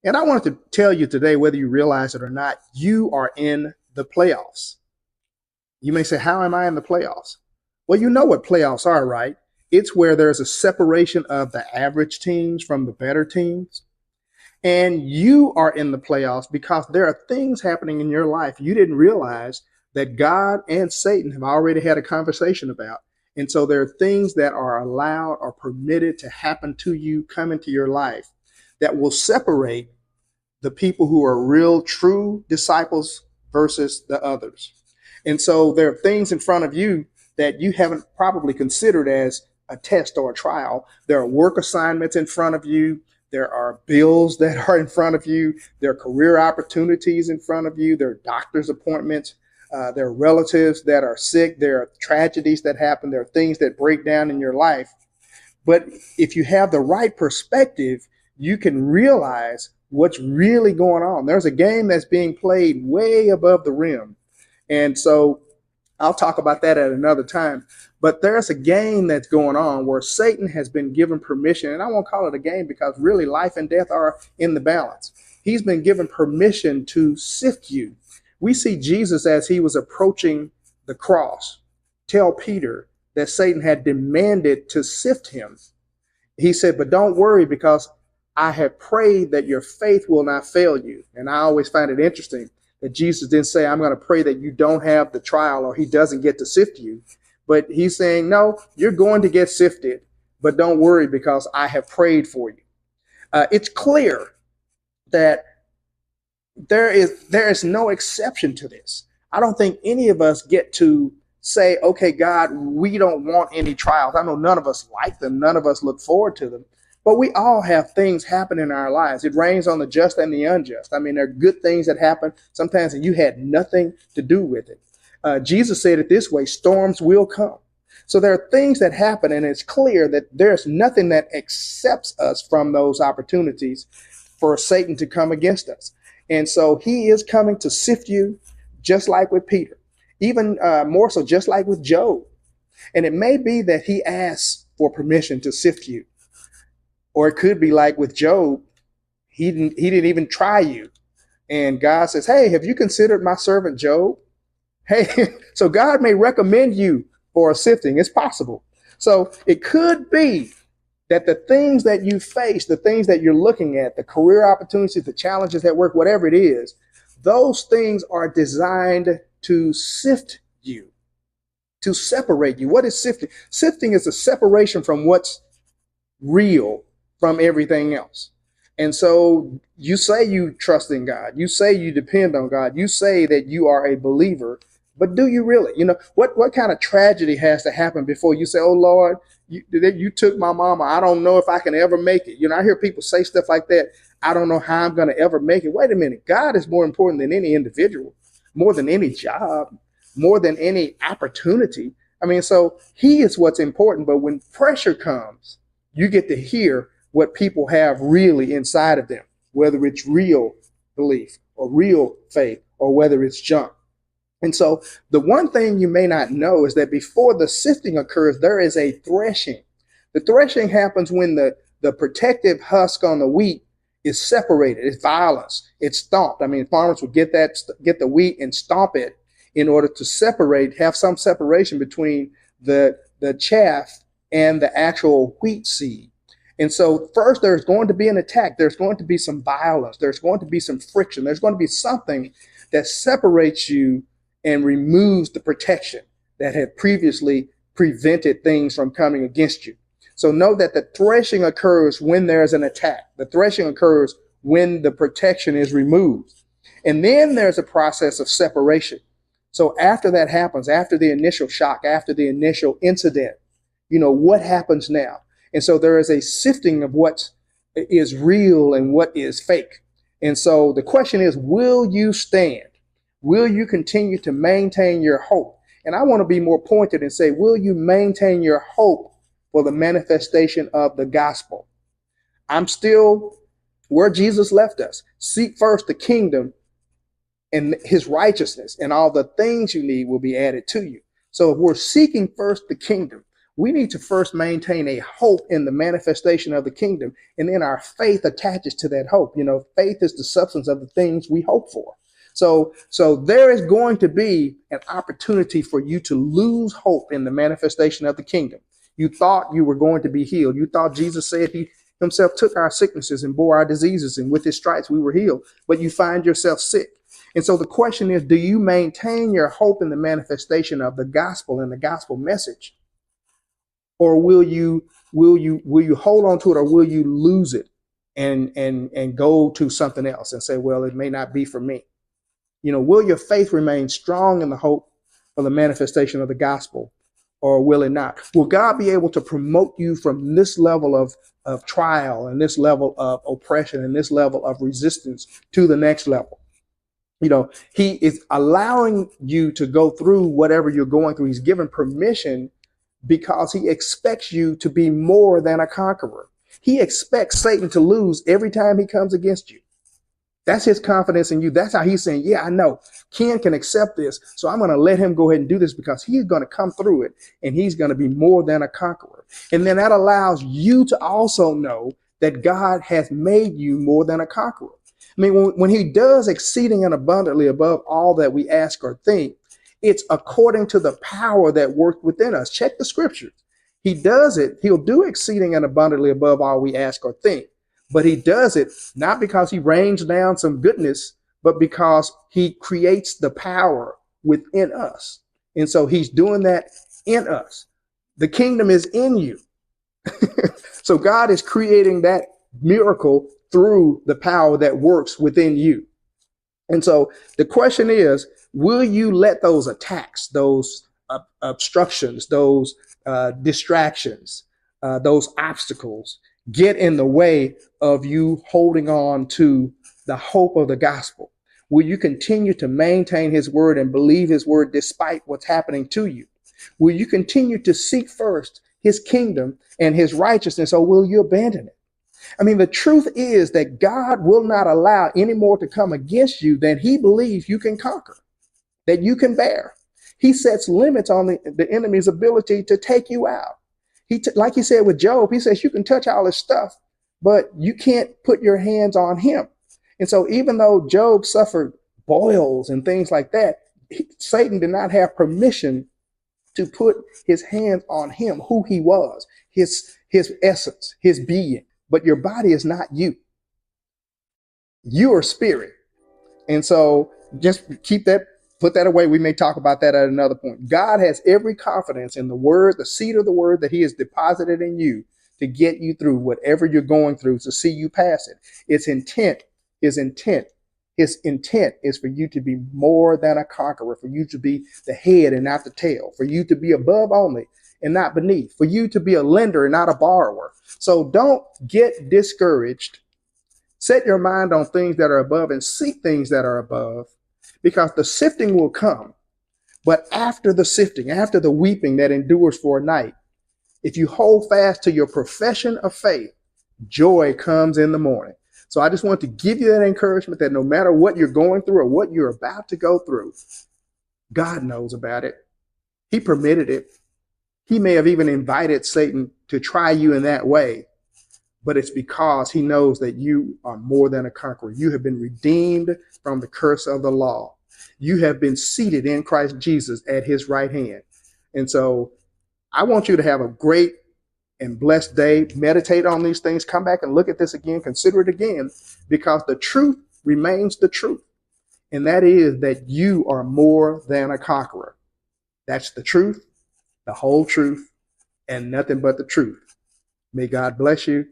And I wanted to tell you today, whether you realize it or not, you are in the playoffs. You may say, how am I in the playoffs? Well, you know what playoffs are, right? It's where there's a separation of the average teams from the better teams. And you are in the playoffs because there are things happening in your life you didn't realize that God and Satan have already had a conversation about. And so there are things that are allowed or permitted to happen to you, come into your life that will separate the people who are real, true disciples versus the others. And so there are things in front of you that you haven't probably considered as a test or a trial. There are work assignments in front of you. There are bills that are in front of you. There are career opportunities in front of you. There are doctor's appointments. There are relatives that are sick. There are tragedies that happen. There are things that break down in your life. But if you have the right perspective, you can realize what's really going on. There's a game that's being played way above the rim. And so I'll talk about that at another time. But there's a game that's going on where Satan has been given permission, and I won't call it a game because really life and death are in the balance. He's been given permission to sift you. We see Jesus as he was approaching the cross tell Peter that Satan had demanded to sift him. He said, but don't worry because I have prayed that your faith will not fail you. And I always find it interesting that Jesus didn't say, I'm going to pray that you don't have the trial or he doesn't get to sift you. But he's saying, no, you're going to get sifted, but don't worry because I have prayed for you. It's clear that there is no exception to this. I don't think any of us get to say, okay, God, we don't want any trials. I know none of us like them. None of us look forward to them. But we all have things happen in our lives. It rains on the just and the unjust. I mean, there are good things that happen sometimes and you had nothing to do with it. Jesus said it this way, storms will come. So there are things that happen, and it's clear that there's nothing that accepts us from those opportunities for Satan to come against us. And so he is coming to sift you, just like with Peter, even more so, just like with Job. And it may be that he asks for permission to sift you. Or it could be like with Job, he didn't even try you. And God says, hey, have you considered my servant Job? Hey, so God may recommend you for a sifting. It's possible. So it could be that the things that you face, the things that you're looking at, the career opportunities, the challenges at work, whatever it is, those things are designed to sift you, to separate you. What is sifting? Sifting is a separation from what's real from everything else. And so you say you trust in God. You say you depend on God. You say that you are a believer. But do you really? You know, what kind of tragedy has to happen before you say, oh, Lord, you took my mama. I don't know if I can ever make it. You know, I hear people say stuff like that. I don't know how I'm going to ever make it. Wait a minute. God is more important than any individual, more than any job, more than any opportunity. I mean, so he is what's important. But when pressure comes, you get to hear what people have really inside of them, whether it's real belief or real faith or whether it's junk. And so the one thing you may not know is that before the sifting occurs, there is a threshing. The threshing happens when the protective husk on the wheat is separated. It's violence. It's stomped. I mean, farmers would get the wheat and stomp it in order to separate, have some separation between the chaff and the actual wheat seed. And so first there's going to be an attack. There's going to be some violence. There's going to be some friction. There's going to be something that separates you and removes the protection that had previously prevented things from coming against you. So know that the threshing occurs when there's an attack. The threshing occurs when the protection is removed. And then there's a process of separation. So after that happens, after the initial shock, after the initial incident, you know, what happens now? And so there is a sifting of what is real and what is fake. And so the question is, will you stand? Will you continue to maintain your hope? And I want to be more pointed and say, will you maintain your hope for the manifestation of the gospel? I'm still where Jesus left us. Seek first the kingdom and his righteousness, and all the things you need will be added to you. So if we're seeking first the kingdom, we need to first maintain a hope in the manifestation of the kingdom. And then our faith attaches to that hope. You know, faith is the substance of the things we hope for. So there is going to be an opportunity for you to lose hope in the manifestation of the kingdom. You thought you were going to be healed. You thought Jesus said he himself took our sicknesses and bore our diseases, and with his stripes we were healed. But you find yourself sick. And so the question is, do you maintain your hope in the manifestation of the gospel and the gospel message? Or will you hold on to it, or will you lose it and go to something else and say, well, it may not be for me? You know, will your faith remain strong in the hope of the manifestation of the gospel, or will it not? Will God be able to promote you from this level of trial and this level of oppression and this level of resistance to the next level? You know, he is allowing you to go through whatever you're going through. He's given permission because he expects you to be more than a conqueror. He expects Satan to lose every time he comes against you. That's his confidence in you. That's how he's saying, yeah, I know Ken can accept this, so I'm going to let him go ahead and do this because he's going to come through it and he's going to be more than a conqueror. And then that allows you to also know that God has made you more than a conqueror. I mean, when he does exceeding and abundantly above all that we ask or think, it's according to the power that works within us. Check the scriptures. He does it. He'll do exceeding and abundantly above all we ask or think. But he does it not because he rains down some goodness, but because he creates the power within us. And so he's doing that in us. The kingdom is in you. So God is creating that miracle through the power that works within you. And so the question is, will you let those attacks, those obstructions, those distractions, those obstacles get in the way of you holding on to the hope of the gospel? Will you continue to maintain his word and believe his word despite what's happening to you? Will you continue to seek first his kingdom and his righteousness, or will you abandon it? I mean, the truth is that God will not allow any more to come against you than he believes you can conquer, that you can bear. He sets limits on the enemy's ability to take you out. Like he said with Job, he says you can touch all his stuff, but you can't put your hands on him. And so even though Job suffered boils and things like that, Satan did not have permission to put his hands on him, who he was, his essence, his being. But your body is not you. You are spirit. And so just put that away. We may talk about that at another point. God has every confidence in the word, the seed of the word that he has deposited in you to get you through whatever you're going through, to see you pass it. His intent is for you to be more than a conqueror, for you to be the head and not the tail, for you to be above only and not beneath, for you to be a lender and not a borrower. So don't get discouraged. Set your mind on things that are above and seek things that are above, because the sifting will come. But after the sifting, after the weeping that endures for a night, if you hold fast to your profession of faith, joy comes in the morning. So I just want to give you that encouragement that no matter what you're going through or what you're about to go through, God knows about it. He permitted it. He may have even invited Satan to try you in that way, but it's because he knows that you are more than a conqueror. You have been redeemed from the curse of the law. You have been seated in Christ Jesus at his right hand. And so I want you to have a great and blessed day. Meditate on these things. Come back and look at this again. Consider it again, because the truth remains the truth. And that is that you are more than a conqueror. That's the truth, the whole truth, and nothing but the truth. May God bless you.